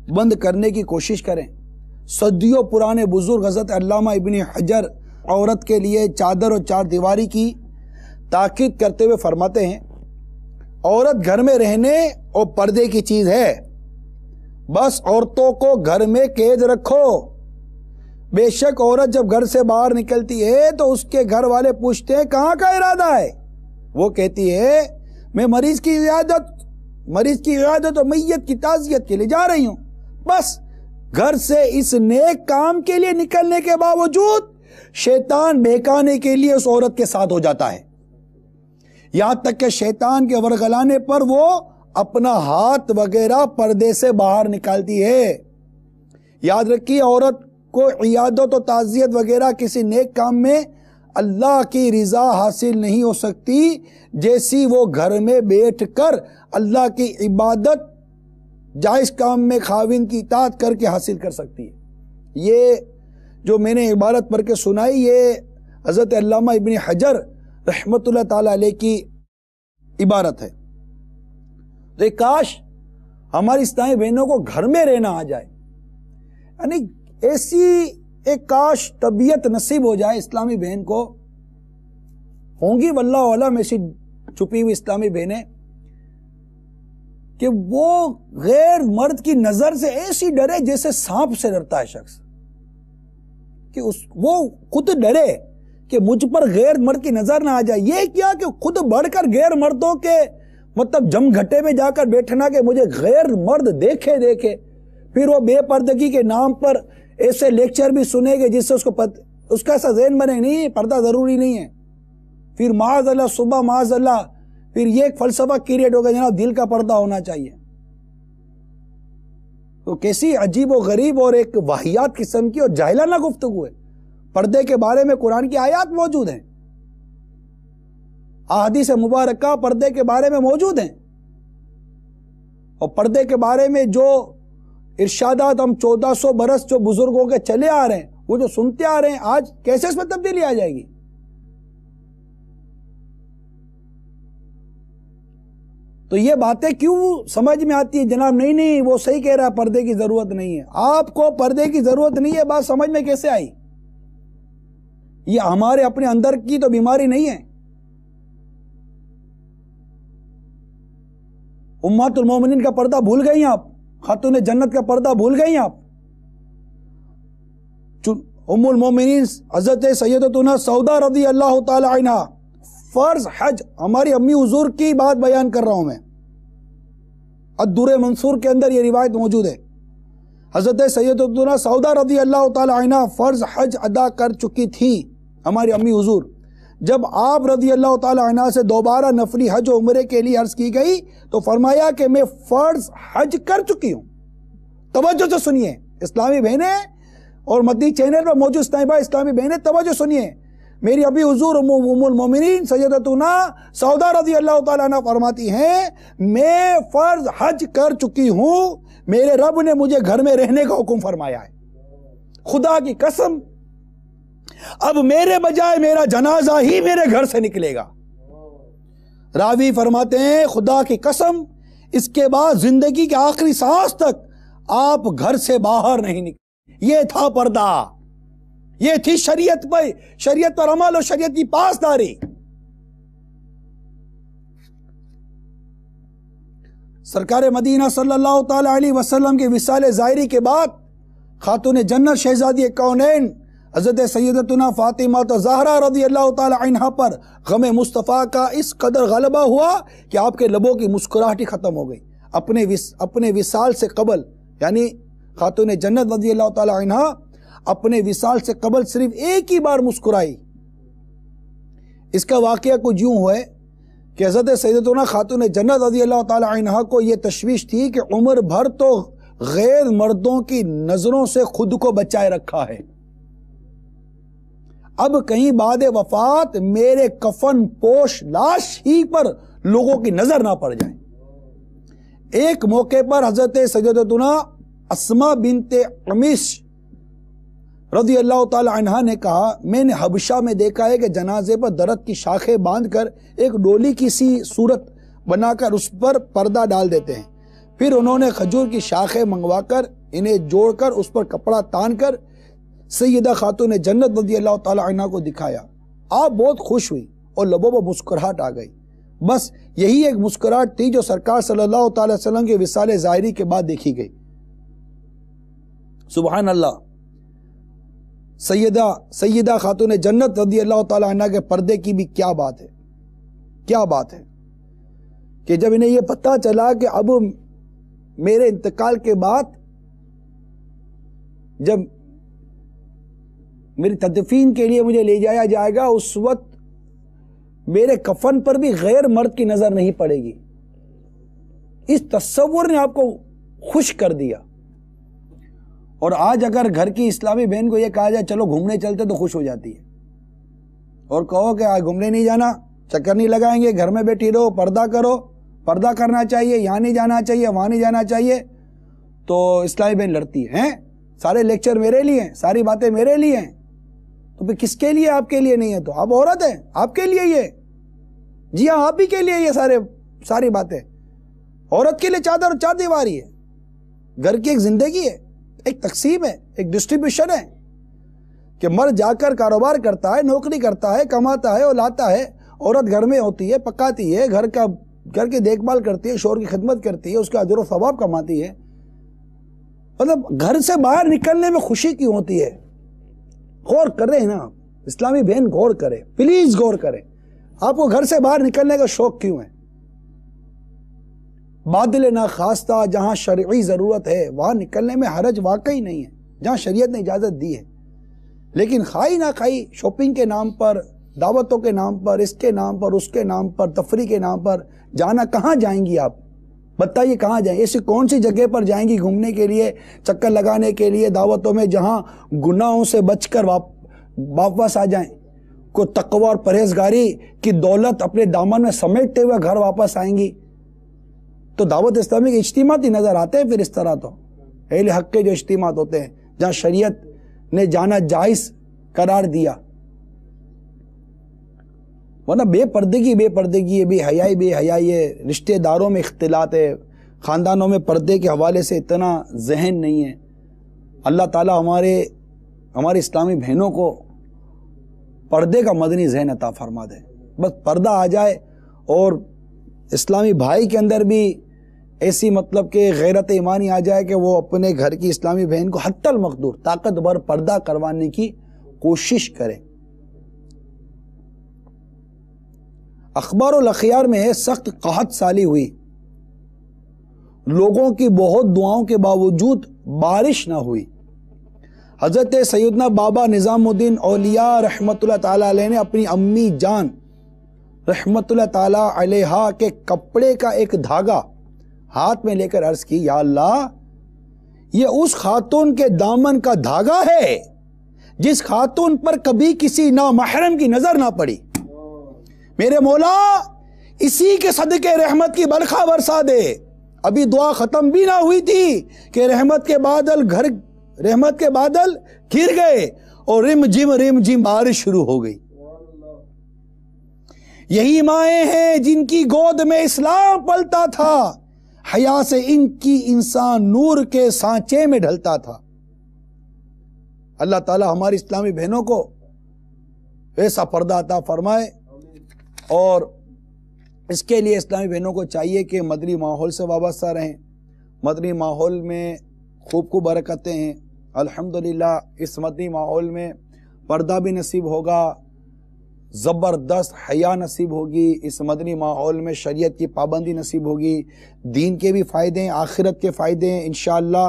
Speaker 3: بند کرنے کی کوشش کریں. صدیوں پرانے بزرگ حضرت علامہ ابن حجر عورت کے لیے چادر اور 4 دیواری کی تاکید کرتے ہوئے فرماتے ہیں، عورت گھر میں رہنے اور پردے کی چیز ہے. بس عورتوں کو گھر میں قید رکھو. بے شک عورت جب گھر سے باہر نکلتی ہے تو اس کے گھر والے پوچھتے ہیں کہاں کا ارادہ ہے؟ وہ کہتی ہے میں مریض کی عیادت اور میت کی تعزیت کے لیے جا رہی ہوں. بس گھر سے اس نیک کام کے لیے نکلنے کے باوجود شیطان بہکانے کے لیے اس عورت کے ساتھ ہو جاتا ہے، یہاں تک کہ شیطان کے ورغلانے پر وہ اپنا ہاتھ وغیرہ پردے سے باہر نکالتی ہے. یاد رکھیے، عورت کو عیادت و تعزیت وغیرہ کسی نیک کام میں اللہ کی رضا حاصل نہیں ہو سکتی جیسی وہ گھر میں بیٹھ کر اللہ کی عبادت جائز کام میں خاوند کی اطاعت کر کے حاصل کر سکتی ہے. یہ جو میں نے عبارت پڑھ کے سنائی یہ حضرت علامہ ابن حجر رحمت اللہ تعالی علیہ کی عبارت ہے. تو کاش ہماری اسلامی بہنوں کو گھر میں رہنا آ جائے، یعنی ایسی ایک کاش طبیعت نصیب ہو جائے اسلامی بہن کو ہوں گی واللہ عالم ایسی چھپی ہوئی اسلامی بہنیں کہ وہ غیر مرد کی نظر سے ایسی ڈرے جیسے سانپ سے ڈرتا ہے شخص، کہ وہ خود ڈرے کہ مجھ پر غیر مرد کی نظر نہ آ جائے. یہ کیا کہ خود بڑھ کر غیر مردوں کے مطلب جم گھٹے میں جا کر بیٹھنا کہ مجھے غیر مرد دیکھے. پھر وہ بے پردگی کے نام پر ایسے لیکچر بھی سنے گے جس سے اس کا ایسا ذہن بنے نہیں پردہ ضروری نہیں ہے. پھر معاذ اللہ صبح معاذ اللہ پھر یہ ایک فلسفہ کریٹ ہوگا جناب دل کا پردہ ہونا چاہیے. تو کیسی عجیب و غریب اور ایک واہیات قسم کی اور جاہلانہ گفتگو ہے. پردے کے بارے میں قرآن کی آیات موجود ہیں، احادیث مبارکہ پردے کے بارے میں موجود ہیں، اور پردے کے بارے میں جو ارشادات ہم 1400 برس جو بزرگوں کے چلے آ رہے ہیں، وہ جو سنتے آ رہے ہیں، آج کیسے اس میں تبدیلی آ جائے گی؟ تو یہ باتیں کیوں سمجھ میں آتی ہے جناب نہیں وہ صحیح کہہ رہا ہے پردے کی ضرورت نہیں ہے. آپ کو پردے کی ضرورت نہیں ہے بات سمجھ میں کیسے آئی؟ یہ ہمارے اپنے اندر کی تو بیماری نہیں ہے. امہات المومنین کا پردہ بھول گئی آپ، خاتون جنت کا پردہ بھول گئی آپ. ام المومنین حضرت سیدتنا سودا رضی اللہ تعالی عنہ، فرض حج، ہماری امی حضور کی بات بیان کر رہا ہوں میں، الدر منصور کے اندر یہ روایت موجود ہے. حضرت سیدتنا سودا رضی اللہ تعالی عنہ فرض حج ادا کر چکی تھی ہماری امی حضور. جب آپ رضی اللہ تعالی عنہ سے دوبارہ نفلی حج و عمرے کے لیے عرض کی گئی تو فرمایا کہ میں فرض حج کر چکی ہوں. توجہ سے سنیے اسلامی بہنیں اور مدنی چینل پر موجود اسلامی بہنیں، توجہ سنیے. میری ابھی حضور ام المومنین سیدتنا سودا رضی اللہ تعالیٰ عنہ فرماتی ہیں میں فرض حج کر چکی ہوں، میرے رب نے مجھے گھر میں رہنے کا حکم فرمایا ہے. خدا کی قسم اب میرے بجائے میرا جنازہ ہی میرے گھر سے نکلے گا. راوی فرماتے ہیں خدا کی قسم اس کے بعد زندگی کے آخری سانس تک آپ گھر سے باہر نہیں نکلے. یہ تھا پردہ، یہ تھی شریعت پر عمل اور شریعت کی پاسداری. سرکار مدینہ صلی اللہ تعالی علیہ وسلم کے وصال ظاہری کے بعد خاتون جنت شہزادی کونین حضرت سیدتنا فاطمہ زہرا رضی اللہ تعالی عنہ پر غم مصطفیٰ کا اس قدر غلبہ ہوا کہ آپ کے لبوں کی مسکراہٹ ہی ختم ہو گئی. اپنے وصال سے قبل یعنی خاتون جنت رضی اللہ تعالی عنہ اپنے وصال سے قبل صرف ایک ہی بار مسکرائی. اس کا واقعہ کچھ یوں ہے کہ حضرت سیدتنا خاتون جنت رضی اللہ تعالی عنہ کو یہ تشویش تھی کہ عمر بھر تو غیر مردوں کی نظروں سے خود کو بچائے رکھا ہے، اب کہیں بعد وفات میرے کفن پوش لاش ہی پر لوگوں کی نظر نہ پڑ جائے. ایک موقع پر حضرت سیدتنا اسماء بنت عمیش رضی اللہ تعالی عنہ نے کہا میں نے حبشہ میں دیکھا ہے کہ جنازے پر درخت کی شاخیں باندھ کر ایک ڈولی کی سی صورت بنا کر اس پر پردہ ڈال دیتے ہیں، پھر انہوں نے کھجور کی شاخیں منگوا کر انہیں جوڑ کر اس پر کپڑا تان کر سیدہ خاتون جنت رضی اللہ تعالی عنہ کو دکھایا. آپ بہت خوش ہوئی اور لبوں پر مسکراہٹ آ گئی. بس یہی ایک مسکراہٹ تھی جو سرکار صلی اللہ تعالی وسلم کے وصال ظاہری کے بعد دیکھی گئی. سبحان اللہ. سیدہ خاتون جنت رضی اللہ تعالی عنہ کے پردے کی بھی کیا بات ہے کہ جب انہیں یہ پتہ چلا کہ اب میرے انتقال کے بعد جب میری تدفین کے لیے مجھے لے جایا جائے گا اس وقت میرے کفن پر بھی غیر مرد کی نظر نہیں پڑے گی. اس تصور نے آپ کو خوش کر دیا. اور آج اگر گھر کی اسلامی بہن کو یہ کہا جائے چلو گھومنے چلتے تو خوش ہو جاتی ہے، اور کہو کہ آج گھومنے نہیں جانا، چکر نہیں لگائیں گے، گھر میں بیٹھی رہو، پردہ کرو، پردہ کرنا چاہیے، یہاں نہیں جانا چاہیے، وہاں نہیں جانا چاہیے، تو اسلامی بہن لڑتی ہے سارے لیکچر میرے لیے ہیں، ساری باتیں میرے لیے ہیں. تو پھر کس کے لیے؟ آپ کے لیے نہیں ہے تو آپ عورت ہیں، آپ کے لیے یہ، جی ہاں آپ ہی کے لیے یہ ساری باتیں. عورت کے لیے چادر اور چار دیواری ہے، گھر کی ایک زندگی ہے، ایک تقسیم ہے، ایک ڈسٹریبیوشن ہے کہ مرد جا کر کاروبار کرتا ہے، نوکری کرتا ہے، کماتا ہے اور لاتا ہے، عورت گھر میں ہوتی ہے، پکاتی ہے، گھر کی دیکھ بھال کرتی ہے، شوہر کی خدمت کرتی ہے، اس کا اجر و ثواب کماتی ہے، مطلب گھر سے باہر نکلنے میں خوشی کیوں ہوتی ہے؟ غور کر رہے ہیں نا اسلامی بہن، غور کرے، پلیز غور کرے، آپ کو گھر سے باہر نکلنے کا شوق کیوں ہے؟ بادل ناخواستہ جہاں شرعی ضرورت ہے وہاں نکلنے میں حرج واقعی نہیں ہے، جہاں شریعت نے اجازت دی ہے، لیکن خائی نہ خائی شاپنگ کے نام پر، دعوتوں کے نام پر، اس کے نام پر، اس کے نام پر، تفریح کے نام پر جانا، کہاں جائیں گی آپ؟ بتائیے کہاں جائیں؟ ایسی کون سی جگہ پر جائیں گی گھومنے کے لیے، چکر لگانے کے لیے دعوتوں میں، جہاں گناہوں سے بچ کر واپس آ جائیں، کوئی تقوی اور پرہیزگاری کی دولت اپنے دامن میں سمیٹتے ہوئے گھر واپس آئیں گی؟ تو دعوت اسلامی کے اجتماعات ہی نظر آتے ہیں پھر اس طرح، تو اہل حق کے جو اجتماعات ہوتے ہیں جہاں شریعت نے جانا جائز قرار دیا، ورنہ بے پردگی ہے، بے حیائی ہے، رشتہ داروں میں اختلاط ہے، خاندانوں میں پردے کے حوالے سے اتنا ذہن نہیں ہے۔ اللہ تعالیٰ ہمارے اسلامی بہنوں کو پردے کا مدنی ذہن عطا فرما دے، بس پردہ آ جائے اور اسلامی بھائی کے اندر بھی ایسی مطلب کہ غیرت ایمانی آ جائے کہ وہ اپنے گھر کی اسلامی بہن کو حتی المقدور طاقت بھر پردہ کروانے کی کوشش کرے۔ اخبار الاخیار میں ہے سخت قحط سالی ہوئی، لوگوں کی بہت دعاؤں کے باوجود بارش نہ ہوئی۔ حضرت سیدنا بابا نظام الدین اولیاء رحمت اللہ تعالیٰ علیہ نے اپنی امی جان رحمت اللہ تعالیٰ علیہا کے کپڑے کا ایک دھاگا ہاتھ میں لے کر عرض کی، یا اللہ، یہ اس خاتون کے دامن کا دھاگا ہے جس خاتون پر کبھی کسی نامحرم کی نظر نہ پڑی، میرے مولا اسی کے صدقے رحمت کی برکھا برسا دے۔ ابھی دعا ختم بھی نہ ہوئی تھی کہ رحمت کے بادل گر گئے اور رم جم بارش شروع ہو گئی۔ یہی مائیں ہیں جن کی گود میں اسلام پلتا تھا، حیا سے ان کی انسان نور کے سانچے میں ڈھلتا تھا۔ اللہ تعالی ہماری اسلامی بہنوں کو ایسا پردہ عطا فرمائے، اور اس کے لیے اسلامی بہنوں کو چاہیے کہ مدنی ماحول سے وابستہ رہیں۔ مدنی ماحول میں خوب برکتیں ہیں، الحمدللہ۔ اس مدنی ماحول میں پردہ بھی نصیب ہوگا، زبردست حیا نصیب ہوگی، اس مدنی ماحول میں شریعت کی پابندی نصیب ہوگی، دین کے بھی فائدے ہیں، آخرت کے فائدے ہیں انشاءاللہ،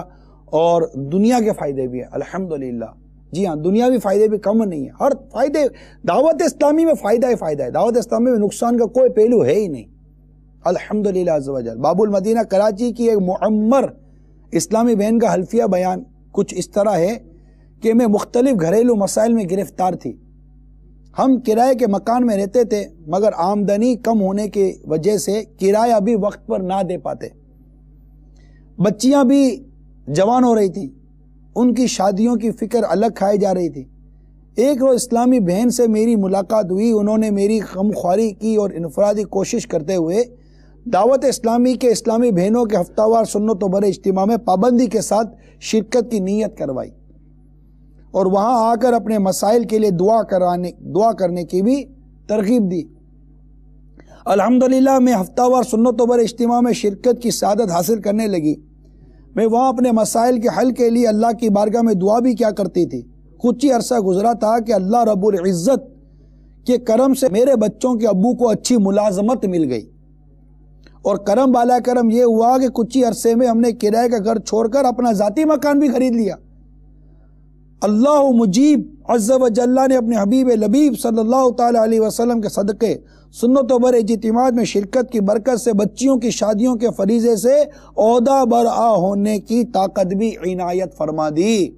Speaker 3: اور دنیا کے فائدے بھی ہیں الحمدللہ۔ جی ہاں، دنیاوی فائدے بھی کم نہیں ہیں، ہر فائدے، دعوت اسلامی میں فائدہ ہی فائدہ ہے، دعوت اسلامی میں نقصان کا کوئی پہلو ہے ہی نہیں الحمدللہ عز و جل۔ باب المدینہ کراچی کی ایک معمر اسلامی بہن کا حلفیہ بیان کچھ اس طرح ہے کہ میں مختلف گھریلو مسائل میں گرفتار تھی۔ ہم کرائے کے مکان میں رہتے تھے، مگر آمدنی کم ہونے کی وجہ سے کرایہ بھی وقت پر نہ دے پاتے، بچیاں بھی جوان ہو رہی تھیں، ان کی شادیوں کی فکر الگ کھائی جا رہی تھی۔ ایک روز اسلامی بہن سے میری ملاقات ہوئی، انہوں نے میری غمخواری کی اور انفرادی کوشش کرتے ہوئے دعوت اسلامی کے اسلامی بہنوں کے ہفتہ وار سنت و بڑے اجتماع میں پابندی کے ساتھ شرکت کی نیت کروائی، اور وہاں آ کر اپنے مسائل کے لیے دعا کرنے کی بھی ترغیب دی۔ الحمدللہ میں ہفتہ وار سنت و بڑے اجتماع میں شرکت کی سعادت حاصل کرنے لگی۔ میں وہاں اپنے مسائل کے حل کے لیے اللہ کی بارگاہ میں دعا بھی کیا کرتی تھی۔ کچھ ہی عرصہ گزرا تھا کہ اللہ رب العزت کے کرم سے میرے بچوں کے ابو کو اچھی ملازمت مل گئی، اور کرم بالا کرم یہ ہوا کہ کچھ ہی عرصے میں ہم نے کرائے کا گھر چھوڑ کر اپنا ذاتی مکان بھی خرید لیا۔ اللہ مجیب عز و جل نے اپنے حبیب لبیب صلی اللہ تعالی علیہ وسلم کے صدقے سنت و بر اجتماعات میں شرکت کی برکت سے بچیوں کی شادیوں کے فریضے سے عہدہ برآ ہونے کی طاقت بھی عنایت فرما دی۔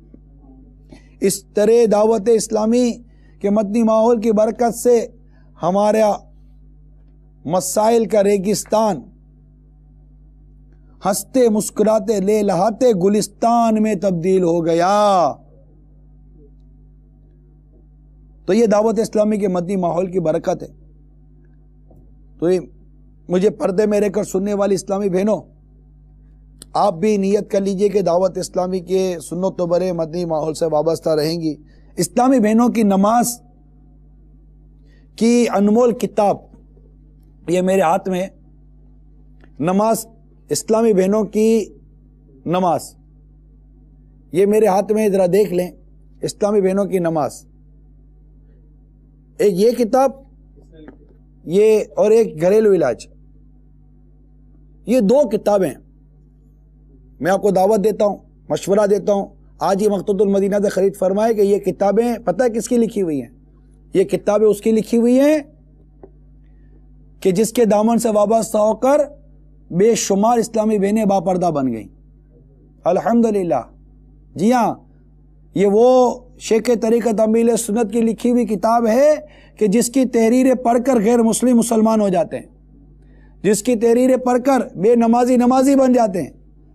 Speaker 3: اس طرح دعوت اسلامی کے مدنی ماحول کی برکت سے ہمارا مسائل کا ریگستان ہنستے مسکراتے لے لہاتے گلستان میں تبدیل ہو گیا۔ تو یہ دعوت اسلامی کے مدنی ماحول کی برکت ہے۔ تو یہ مجھے پردے میں رہ کر سننے والی اسلامی بہنوں، آپ بھی نیت کر لیجئے کہ دعوت اسلامی کے سنت و برے مدنی ماحول سے وابستہ رہیں گی۔ اسلامی بہنوں کی نماز کی انمول کتاب یہ میرے ہاتھ میں، نماز، اسلامی بہنوں کی نماز، یہ میرے ہاتھ میں، ذرا دیکھ لیں، اسلامی بہنوں کی نماز، ایک یہ کتاب، یہ اور ایک گھریلو علاج، یہ 2 کتابیں میں آپ کو دعوت دیتا ہوں، مشورہ دیتا ہوں، آج ہی مقتوۃ المدینہ سے خرید فرمائے کہ یہ کتابیں پتہ ہے کس کی لکھی ہوئی ہیں؟ یہ کتابیں اس کی لکھی ہوئی ہیں کہ جس کے دامن سے وابستہ ہو کر بے شمار اسلامی بہنیں باپردہ بن گئیں، الحمدللہ۔ جی ہاں، یہ وہ شیخ طریقت امیل سنت کی لکھی ہوئی کتاب ہے کہ جس کی تحریریں پڑھ کر غیر مسلم مسلمان ہو جاتے ہیں، جس کی تحریریں پڑھ کر بے نمازی نمازی بن جاتے ہیں،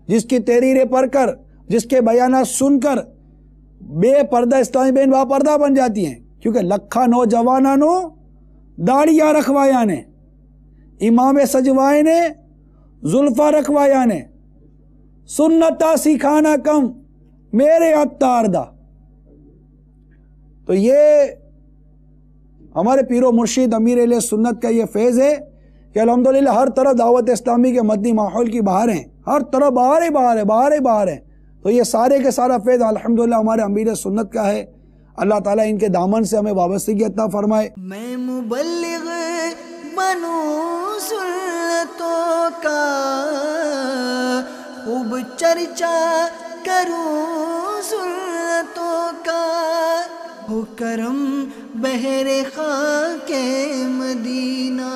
Speaker 3: جس کی تحریریں پڑھ کر، جس کے بیانات سن کر بے پردہ اسلامی بہن باپردہ بن جاتی ہیں، کیونکہ لکھا نوجواناں نو داڑیاں رکھوایا نے، امام سجوائے نے زلفا رکھوایا نے، سنتا سکھانا کم میرے اتار دا۔ تو یہ ہمارے پیر و مرشد امیر اہل سنت کا یہ فیض ہے کہ الحمدللہ ہر طرف دعوت اسلامی کے مدنی ماحول کی بہار ہیں، ہر طرف بہار ہی بہار ہے، بہار ہی بہار ہے۔ تو یہ سارے کے سارا فیض الحمدللہ ہمارے امیر سنت کا ہے۔ اللہ تعالیٰ ان کے دامن سے ہمیں وابستگی عطا فرمائے۔
Speaker 1: میں مبلغ بنوں سنتوں کا، خوب چرچا کروں سنتوں کا، ہو کرم بہر خاک مدینہ۔